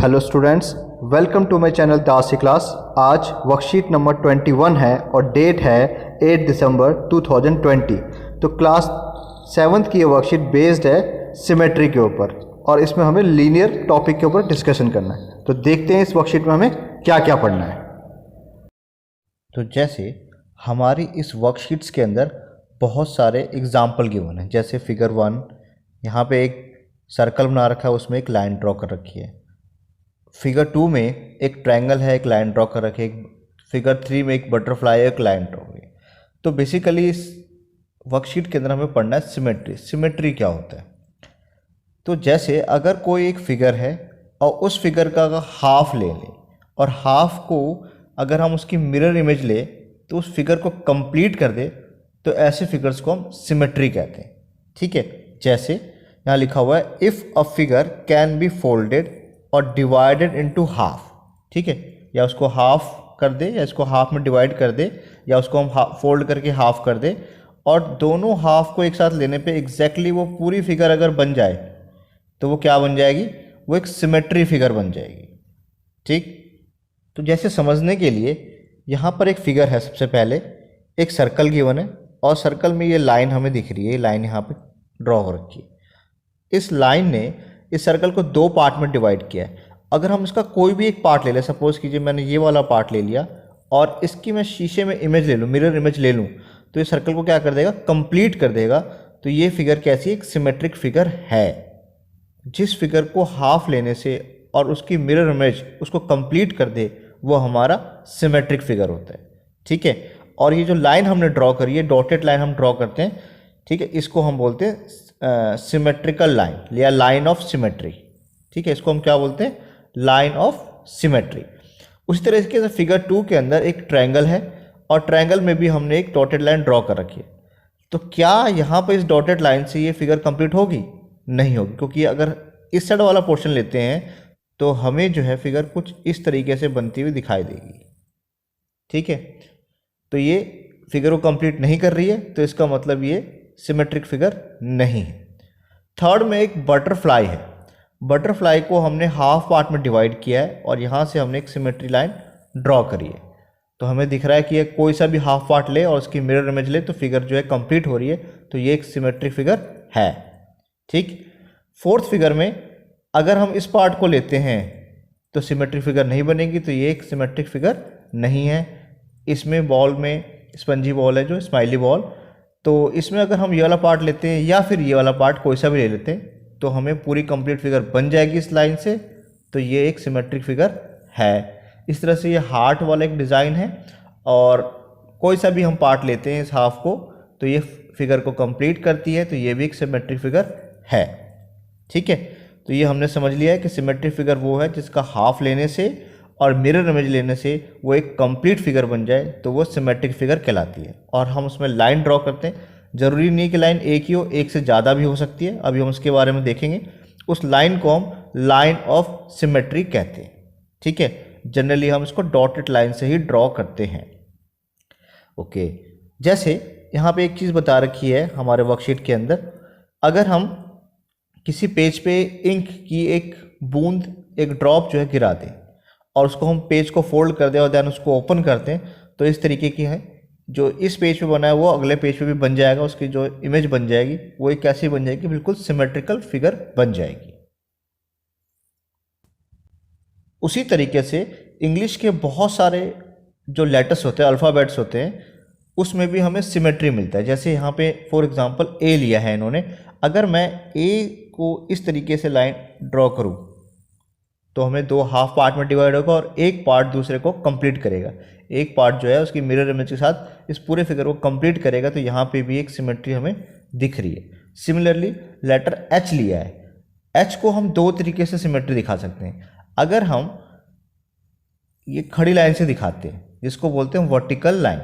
Hello students, welcome to my channel Dasi class. आज worksheet number 21 है और डेट है 8 दिसंबर 2020। तो क्लास 7th की ये वर्कशीट बेस्ड है सिमेट्री के ऊपर और इसमें हमें लीनियर टॉपिक के ऊपर डिस्कशन करना है। तो देखते हैं इस वर्कशीट में हमें क्या क्या पढ़ना है। तो जैसे हमारी इस वर्कशीट्स के अंदर बहुत सारे एग्जाम्पल गिवन हैं, जैसे फिगर 1 यहाँ पे एक सर्कल बना रखा है, उसमें एक लाइन ड्रॉ कर रखी है। फिगर 2 में एक ट्रायंगल है, एक लाइन ड्रॉ कर रखी है। फिगर 3 में एक बटरफ्लाई है, एक लाइन ड्रॉ हुई है। तो बेसिकली इस वर्कशीट के अंदर हमें पढ़ना है सिमेट्री। सिमेट्री क्या होता है? तो जैसे अगर कोई एक फिगर है और उस फिगर का अगर हाफ ले लें और हाफ को अगर हम उसकी मिरर इमेज ले तो उस फिगर को कंप्लीट कर दे, तो ऐसे फिगर्स को हम सिमेट्री कहते हैं। ठीक है, जैसे यहाँ लिखा हुआ है if a figure can be folded और डिवाइडेड इनटू हाफ। ठीक है, या उसको हाफ कर दे या इसको हाफ में डिवाइड कर दे या उसको हम फोल्ड करके हाफ कर दे और दोनों हाफ को एक साथ लेने पे एग्जैक्टली वो पूरी फिगर अगर बन जाए तो वो क्या बन जाएगी? वो एक सिमेट्री फिगर बन जाएगी। ठीक, तो जैसे समझने के लिए यहाँ पर एक फिगर है। सबसे पहले एक सर्कल गिवन है और सर्कल में ये लाइन हमें दिख रही है, ये लाइन यहाँ पे ड्रॉ हो रखी है। इस लाइन ने इस सर्कल को दो पार्ट में डिवाइड किया है। अगर हम इसका कोई भी एक पार्ट ले लें, सपोज कीजिए मैंने ये वाला पार्ट ले लिया और इसकी मैं शीशे में इमेज ले लूँ, मिरर इमेज ले लूँ, तो ये सर्कल को क्या कर देगा? कंप्लीट कर देगा। तो ये फिगर कैसी? एक सिमेट्रिक फिगर है। जिस फिगर को हाफ लेने से और उसकी मिरर इमेज उसको कंप्लीट कर दे वो हमारा सिमेट्रिक फिगर होता है। ठीक है, और ये जो लाइन हमने ड्रॉ करी है, डॉटेड लाइन हम ड्रॉ करते हैं, ठीक है, इसको हम बोलते हैं सिमेट्रिकल लाइन या लाइन ऑफ सिमेट्री। ठीक है, इसको हम क्या बोलते हैं? Line of symmetry. उसी तरीके से फिगर 2 के अंदर एक ट्रायंगल है और ट्रायंगल में भी हमने एक डॉटेड लाइन ड्रॉ कर रखी है। तो क्या यहाँ पर इस डॉटेड लाइन से ये फिगर कंप्लीट होगी? नहीं होगी, क्योंकि अगर इस साइड वाला पोर्शन लेते हैं तो हमें जो है फिगर कुछ इस तरीके से बनती हुई दिखाई देगी। ठीक है, तो ये फिगर को कंप्लीट नहीं कर रही है, तो इसका मतलब ये सिमेट्रिक फिगर नहीं है। थर्ड में एक बटरफ्लाई है। बटरफ्लाई को हमने हाफ पार्ट में डिवाइड किया है और यहाँ से हमने एक सिमेट्री लाइन ड्रॉ करी है। तो हमें दिख रहा है कि ये कोई सा भी हाफ पार्ट ले और उसकी मिरर इमेज ले तो फिगर जो है कंप्लीट हो रही है, तो ये एक सिमेट्रिक फिगर है। ठीक, फोर्थ फिगर में अगर हम इस पार्ट को लेते हैं तो सिमेट्रिक फिगर नहीं बनेगी, तो ये एक सिमेट्रिक फिगर नहीं है। इसमें बॉल में स्पंजी बॉल है जो स्माइली बॉल, तो इसमें अगर हम ये वाला पार्ट लेते हैं या फिर ये वाला पार्ट कोई सा भी ले लेते हैं तो हमें पूरी कंप्लीट फिगर बन जाएगी इस लाइन से, तो ये एक सिमेट्रिक फिगर है। इस तरह से ये हार्ट वाला एक डिज़ाइन है और कोई सा भी हम पार्ट लेते हैं इस हाफ को तो ये फिगर को कंप्लीट करती है, तो ये भी एक सिमेट्रिक फिगर है। ठीक है, तो ये हमने समझ लिया है कि सिमेट्रिक फिगर वो है जिसका हाफ लेने से और मिरर इमेज लेने से वो एक कंप्लीट फिगर बन जाए, तो वो सिमेट्रिक फिगर कहलाती है। और हम उसमें लाइन ड्रॉ करते हैं। ज़रूरी नहीं कि लाइन एक ही हो, एक से ज़्यादा भी हो सकती है, अभी हम उसके बारे में देखेंगे। उस लाइन को हम लाइन ऑफ सिमेट्री कहते हैं। ठीक है, जनरली हम इसको डॉटेड लाइन से ही ड्रॉ करते हैं। ओके, जैसे यहाँ पे एक चीज़ बता रखी है हमारे वर्कशीट के अंदर, अगर हम किसी पेज पे इंक की एक बूंद, एक ड्रॉप जो है गिरा दें और उसको हम पेज को फोल्ड कर दें और देन उसको ओपन करते हैं, तो इस तरीके की है जो इस पेज पे बना है वो अगले पेज पे भी बन जाएगा। उसकी जो इमेज बन जाएगी वो एक कैसी बन जाएगी? बिल्कुल सिमेट्रिकल फिगर बन जाएगी। उसी तरीके से इंग्लिश के बहुत सारे जो लेटर्स होते हैं, अल्फ़ाबेट्स होते हैं, उसमें भी हमें सिमेट्री मिलता है। जैसे यहाँ पे फॉर एग्जांपल ए लिया है इन्होंने। अगर मैं ए को इस तरीके से लाइन ड्रॉ करूँ तो हमें दो हाफ पार्ट में डिवाइड होगा और एक पार्ट दूसरे को कंप्लीट करेगा। एक पार्ट जो है उसकी मिरर इमेज के साथ इस पूरे फिगर को कंप्लीट करेगा, तो यहाँ पे भी एक सिमेट्री हमें दिख रही है। सिमिलरली लेटर एच लिया है। एच को हम दो तरीके से सिमेट्री दिखा सकते हैं। अगर हम ये खड़ी लाइन से दिखाते हैं जिसको बोलते हैं वर्टिकल लाइन,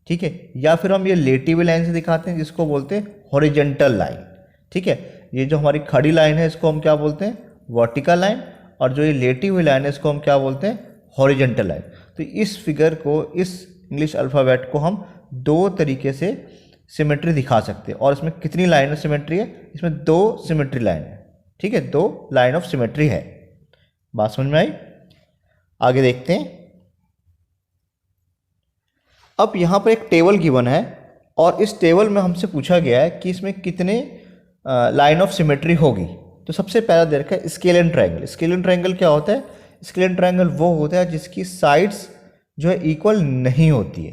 ठीक है, या फिर हम ये लेटी हुई लाइन से दिखाते हैं जिसको बोलते हैं हॉरिजॉन्टल लाइन। ठीक है, ये जो हमारी खड़ी लाइन है इसको हम क्या बोलते हैं? वर्टिकल लाइन, और जो ये लेटी हुई लाइन है इसको हम क्या बोलते हैं? Horizontal line. तो इस फिगर को, इस इंग्लिश अल्फ़ाबेट को हम दो तरीके से सिमेट्री दिखा सकते हैं। और इसमें कितनी लाइन ऑफ सिमेट्री है? इसमें दो सिमेट्री लाइन है। ठीक है, दो लाइन ऑफ सिमेट्री है। बात समझ में आई? आगे देखते हैं। अब यहाँ पर एक टेबल गिवन है और इस टेबल में हमसे पूछा गया है कि इसमें कितने लाइन ऑफ सिमेट्री होगी। तो सबसे पहला दे रखा है scale and triangle. Scale and triangle क्या होता है? स्केल एंड ट्रायंगल वो होता है जिसकी साइड्स जो है इक्वल नहीं होती है।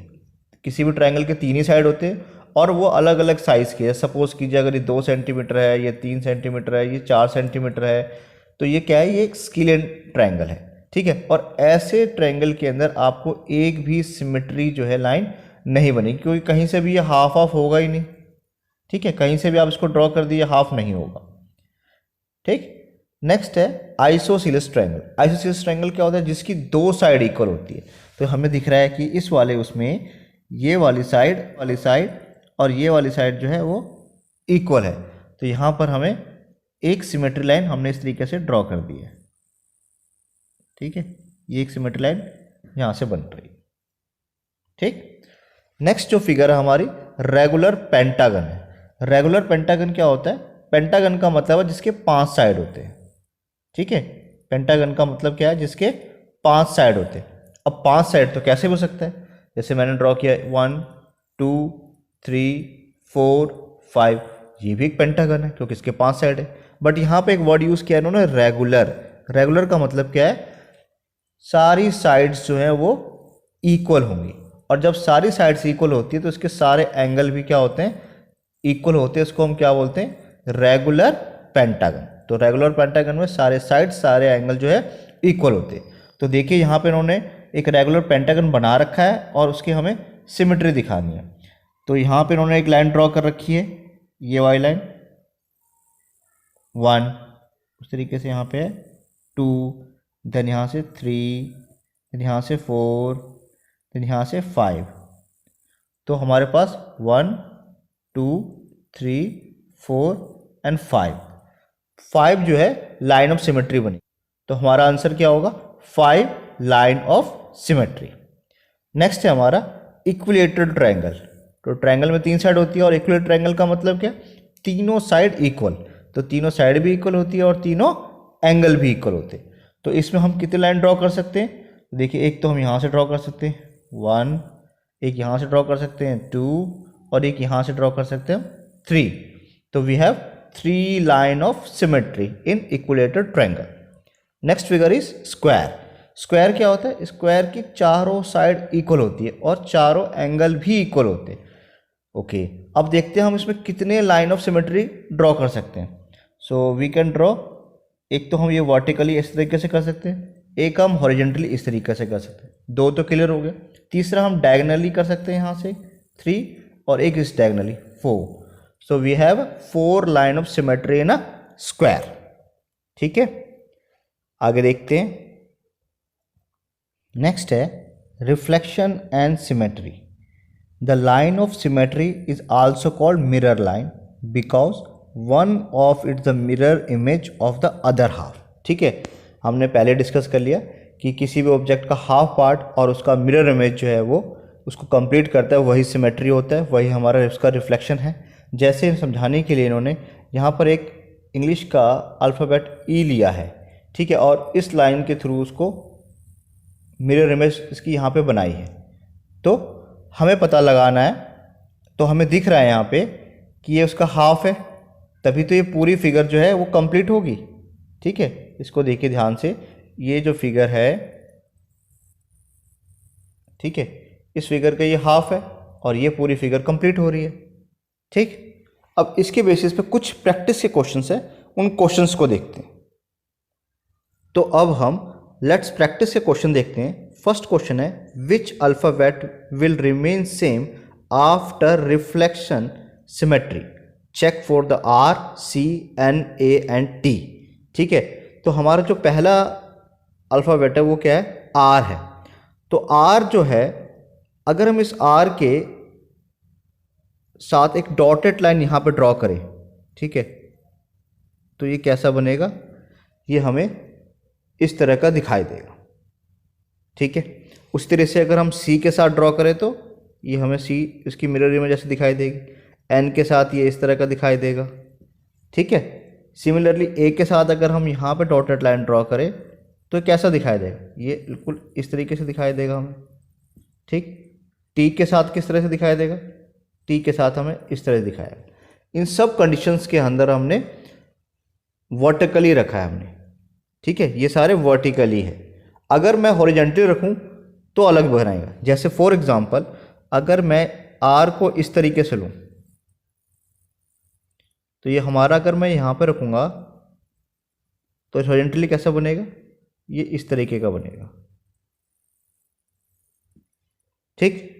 किसी भी ट्रायंगल के तीन ही साइड होते हैं और वो अलग अलग साइज़ के है। सपोज कीजिए अगर ये 2 सेंटीमीटर है, ये 3 सेंटीमीटर है, ये 4 सेंटीमीटर है, तो ये क्या है? ये एक स्केल एंड ट्रायंगल है, ठीक है। और ऐसे ट्रायंगल के अंदर आपको एक भी सिमेट्री जो है लाइन नहीं बनेगी, क्योंकि कहीं से भी ये हाफ ऑफ होगा ही नहीं, ठीक है। कहीं से भी आप इसको ड्रॉ कर दिए हाफ नहीं होगा, ठीक। नेक्स्ट है आइसोसेलेस ट्रायंगल। आइसोसेलेस ट्रायंगल क्या होता है? जिसकी दो साइड इक्वल होती है। तो हमें दिख रहा है कि इस वाले उसमें ये वाली साइड और ये वाली साइड जो है वो इक्वल है। तो यहाँ पर हमें एक सिमेट्री लाइन हमने इस तरीके से ड्रॉ कर दी है, ठीक है। ये एक सिमेट्री लाइन यहाँ से बन रही है, ठीक। नेक्स्ट जो फिगर है हमारी रेगुलर पेंटागन है। रेगुलर पेंटागन क्या होता है? पेंटागन का मतलब है जिसके 5 साइड होते हैं, ठीक है। पेंटागन का मतलब क्या है? जिसके 5 साइड होते हैं। अब 5 साइड तो कैसे हो सकता है? जैसे मैंने ड्रॉ किया 1 2 3 4 5, ये भी एक पेंटागन है क्योंकि इसके 5 साइड है। बट यहाँ पे एक वर्ड यूज़ किया है इन्होंने, रेगुलर। रेगुलर का मतलब क्या है? सारी साइड्स जो है वो इक्वल होंगी, और जब सारी साइड्स इक्वल होती है तो इसके सारे एंगल भी क्या होते हैं? इक्वल होते हैं। इसको हम क्या बोलते हैं? Regular pentagon. तो रेगुलर पेंटागन में सारे साइड सारे एंगल जो है इक्वल होते हैं। तो देखिए यहाँ पे इन्होंने एक रेगुलर पेंटागन बना रखा है और उसकी हमें सिमेट्री दिखानी है। तो यहाँ पे इन्होंने एक लाइन ड्रॉ कर रखी है, ये वाली लाइन 1, उस तरीके से यहाँ पे 2, देन यहाँ से 3, देन यहाँ से 4, देन यहाँ से 5। तो हमारे पास 1 2 3 4 एंड 5 जो है लाइन ऑफ सिमेट्री बनी। तो हमारा आंसर क्या होगा? 5 लाइन ऑफ सिमेट्री। नेक्स्ट है हमारा इक्विलेटरल ट्रायंगल। तो ट्रायंगल में 3 साइड होती है और इक्विलेटरल ट्रायंगल का मतलब क्या? तीनों साइड इक्वल। तो तीनों साइड भी इक्वल होती है और तीनों एंगल भी इक्वल होते हैं। तो इसमें हम कितने लाइन ड्रॉ कर सकते हैं? देखिए, एक तो हम यहाँ से ड्रॉ कर सकते हैं 1, एक यहाँ से ड्रॉ कर सकते हैं 2, और एक यहाँ से ड्रॉ कर सकते हैं 3। तो we have 3 line of symmetry in equilateral triangle. Next figure is square. Square क्या होता है? स्क्वायर की चारों साइड इक्वल होती है और चारों एंगल भी इक्वल होते हैं। ओके, अब देखते हैं हम इसमें कितने लाइन ऑफ सिमेट्री ड्रॉ कर सकते हैं। सो वी कैन ड्रॉ, एक तो हम ये वर्टिकली इस तरीके से कर सकते हैं, एक हम हॉरिजॉन्टली इस तरीके से कर सकते हैं। 2 तो क्लियर हो गए। तीसरा हम डायगनली कर सकते हैं, यहाँ से 3, और एक इस diagonally 4। So we have 4 line of symmetry in a square. ठीक है, आगे देखते हैं। नेक्स्ट है reflection and symmetry. The line of symmetry is also called mirror line because one of its the mirror image of the other half. ठीक है, हमने पहले डिस्कस कर लिया कि किसी भी ऑब्जेक्ट का हाफ पार्ट और उसका मिरर इमेज जो है वो उसको कंप्लीट करता है, वही सिमेट्री होता है, वही हमारा उसका रिफ्लेक्शन है। जैसे समझाने के लिए इन्होंने यहाँ पर एक इंग्लिश का अल्फ़ाबेट ई लिया है, ठीक है, और इस लाइन के थ्रू उसको मिरर इमेज इसकी यहाँ पे बनाई है। तो हमें पता लगाना है, तो हमें दिख रहा है यहाँ पे कि ये उसका हाफ है, तभी तो ये पूरी फिगर जो है वो कंप्लीट होगी। ठीक है, इसको देखिए ध्यान से, ये जो फिगर है, ठीक है, इस फिगर का ये हाफ है और ये पूरी फिगर कंप्लीट हो रही है। ठीक, अब इसके बेसिस पे कुछ प्रैक्टिस के क्वेश्चंस हैं, उन क्वेश्चंस को देखते हैं। तो अब हम लेट्स प्रैक्टिस के क्वेश्चन देखते हैं। फर्स्ट क्वेश्चन है which alphabet will remain same after reflection symmetry, check for the R C N A and T. ठीक है, तो हमारा जो पहला अल्फ़ाबेट है वो क्या है? आर है। तो आर जो है, अगर हम इस आर के साथ एक डॉटेड लाइन यहाँ पे ड्रॉ करें, ठीक है, तो ये कैसा बनेगा? ये हमें इस तरह का दिखाई देगा। ठीक है, उस तरह से अगर हम सी के साथ ड्रॉ करें तो ये हमें सी इसकी मिरर इमेज जैसे दिखाई देगी। एन के साथ ये इस तरह का दिखाई देगा। ठीक है, सिमिलरली ए के साथ अगर हम यहाँ पे डॉटेड लाइन ड्रॉ करें तो कैसा दिखाई देगा, ये बिल्कुल इस तरीके से दिखाई देगा हमें, ठीक। टी के साथ किस तरह से दिखाई देगा, टी के साथ हमें इस तरह से दिखाएगा। इन सब कंडीशंस के अंदर हमने वर्टिकली रखा है हमने, ठीक है, ये सारे वर्टिकली है। अगर मैं हॉरिजॉन्टली रखूं तो अलग बनाएगा। जैसे फॉर एग्जांपल अगर मैं आर को इस तरीके से लूं तो ये हमारा, अगर मैं यहाँ पे रखूंगा तो हॉरिजॉन्टली कैसा बनेगा, ये इस तरीके का बनेगा, ठीक।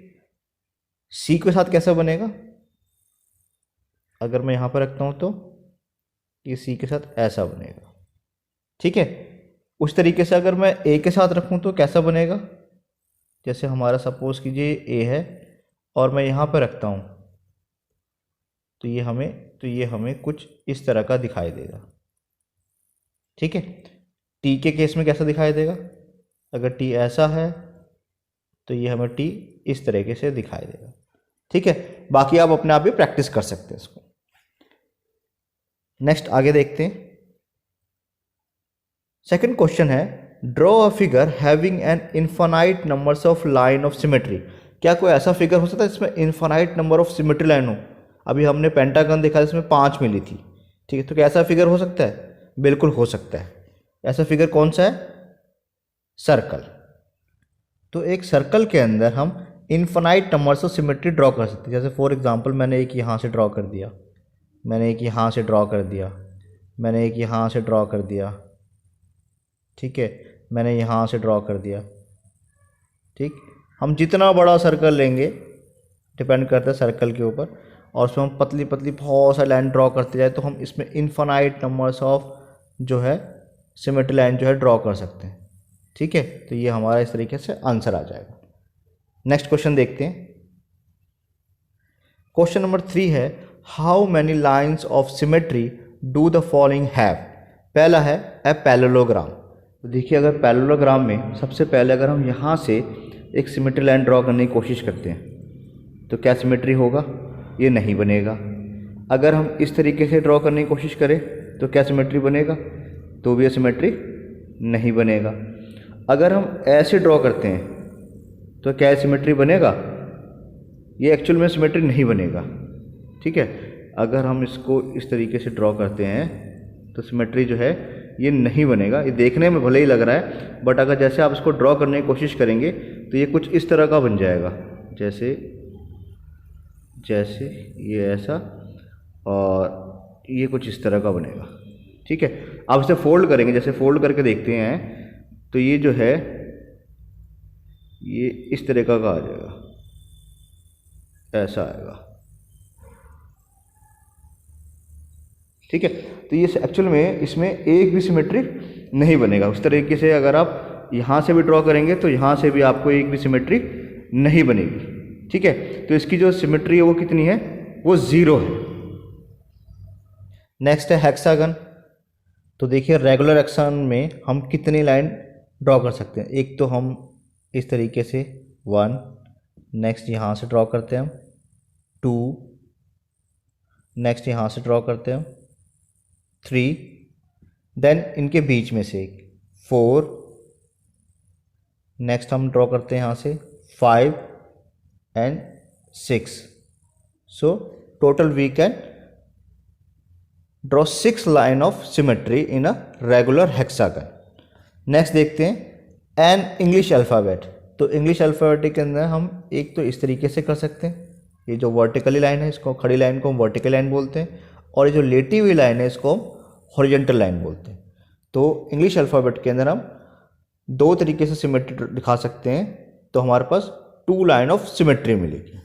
सी के साथ कैसा बनेगा, अगर मैं यहाँ पर रखता हूँ तो ये सी के साथ ऐसा बनेगा, ठीक है। उस तरीके से अगर मैं ए के साथ रखूँ तो कैसा बनेगा, जैसे हमारा सपोज कीजिए ए है और मैं यहाँ पर रखता हूँ तो ये हमें कुछ इस तरह का दिखाई देगा, ठीक है। टी के केस में कैसा दिखाई देगा, अगर टी ऐसा है तो ये हमें टी इस तरीके से दिखाई देगा, ठीक है। बाकी आप अपने आप भी प्रैक्टिस कर सकते हैं इसको। नेक्स्ट आगे देखते हैं। सेकंड क्वेश्चन है, draw a figure having an infinite numbers of line of symmetry. क्या कोई ऐसा फिगर हो सकता है जिसमें infinite number of symmetry line हो। अभी हमने पेंटागन देखा जिसमें 5 मिली थी, ठीक है। तो क्या ऐसा फिगर हो सकता है, बिल्कुल हो सकता है। ऐसा फिगर कौन सा है, सर्कल। तो एक सर्कल के अंदर हम infinite numbers of symmetry draw कर सकते हैं। जैसे फॉर एग्जांपल मैंने एक यहाँ से ड्रॉ कर दिया, मैंने एक यहाँ से ड्रॉ कर दिया, मैंने एक यहाँ से ड्रॉ कर दिया, ठीक है, मैंने यहाँ से ड्रॉ कर दिया, ठीक। हम जितना बड़ा सर्कल लेंगे डिपेंड करता है सर्कल के ऊपर, और उसमें हम पतली पतली बहुत सारी लाइन ड्रॉ करते जाए तो हम इसमें इनफाइनाइट नंबर्स ऑफ जो है सिमेट्री लाइन जो है ड्रॉ कर सकते हैं, ठीक है। तो ये हमारा इस तरीके से आंसर आ जाएगा। नेक्स्ट क्वेश्चन देखते हैं। क्वेश्चन नंबर 3 है, how many lines of symmetry do the following have. पहला है ए पैरेललोग्राम। तो देखिए अगर पैरेललोग्राम में सबसे पहले अगर हम यहाँ से एक सिमेट्री लाइन ड्रॉ करने की कोशिश करते हैं तो क्या सिमेट्री होगा, ये नहीं बनेगा। अगर हम इस तरीके से ड्रॉ करने की कोशिश करें तो क्या सिमेट्री बनेगा, तो भी ये सिमेट्री नहीं बनेगा। अगर हम ऐसे ड्रॉ करते हैं तो क्या सिमेट्री बनेगा, ये एक्चुअल में सिमेट्री नहीं बनेगा, ठीक है। अगर हम इसको इस तरीके से ड्रॉ करते हैं तो सिमेट्री जो है ये नहीं बनेगा। ये देखने में भले ही लग रहा है बट अगर जैसे आप इसको ड्रॉ करने की कोशिश करेंगे तो ये कुछ इस तरह का बन जाएगा, जैसे जैसे ये ऐसा और ये कुछ इस तरह का बनेगा, ठीक है। आप इसे फोल्ड करेंगे, जैसे फोल्ड करके देखते हैं तो ये जो है ये इस तरह का आ जाएगा, ऐसा आएगा, ठीक है। तो ये एक्चुअल में इसमें एक भी सिमेट्री नहीं बनेगा। उस तरीके से अगर आप यहाँ से भी ड्रॉ करेंगे तो यहाँ से भी आपको एक भी सिमेट्री नहीं बनेगी, ठीक है। तो इसकी जो सिमेट्री है वो कितनी है, वो 0 है। नेक्स्ट है हेक्सागन। तो देखिए रेगुलर हेक्सागन में हम कितनी लाइन ड्रॉ कर सकते हैं। एक तो हम इस तरीके से 1, नेक्स्ट यहाँ से ड्रॉ करते हैं हम 2, नेक्स्ट यहाँ से ड्रॉ करते हैं हम 3, देन इनके बीच में से एक 4, नेक्स्ट हम ड्रॉ करते हैं यहाँ से 5 and 6। So total we can draw 6 line of symmetry in a regular hexagon. Next देखते हैं एन इंग्लिश अल्फ़ाबेट। तो इंग्लिश अल्फ़ाबेट के अंदर हम एक तो इस तरीके से कर सकते हैं, ये जो वर्टिकली लाइन है इसको, खड़ी लाइन को हम वर्टिकल लाइन बोलते हैं, और ये जो लेटी हुई लाइन है इसको हम हॉरिजॉन्टल लाइन बोलते हैं। तो इंग्लिश अल्फ़ाबेट के अंदर हम 2 तरीके से सिमेट्री दिखा सकते हैं, तो हमारे पास 2 लाइन ऑफ सिमेट्री मिलेगी।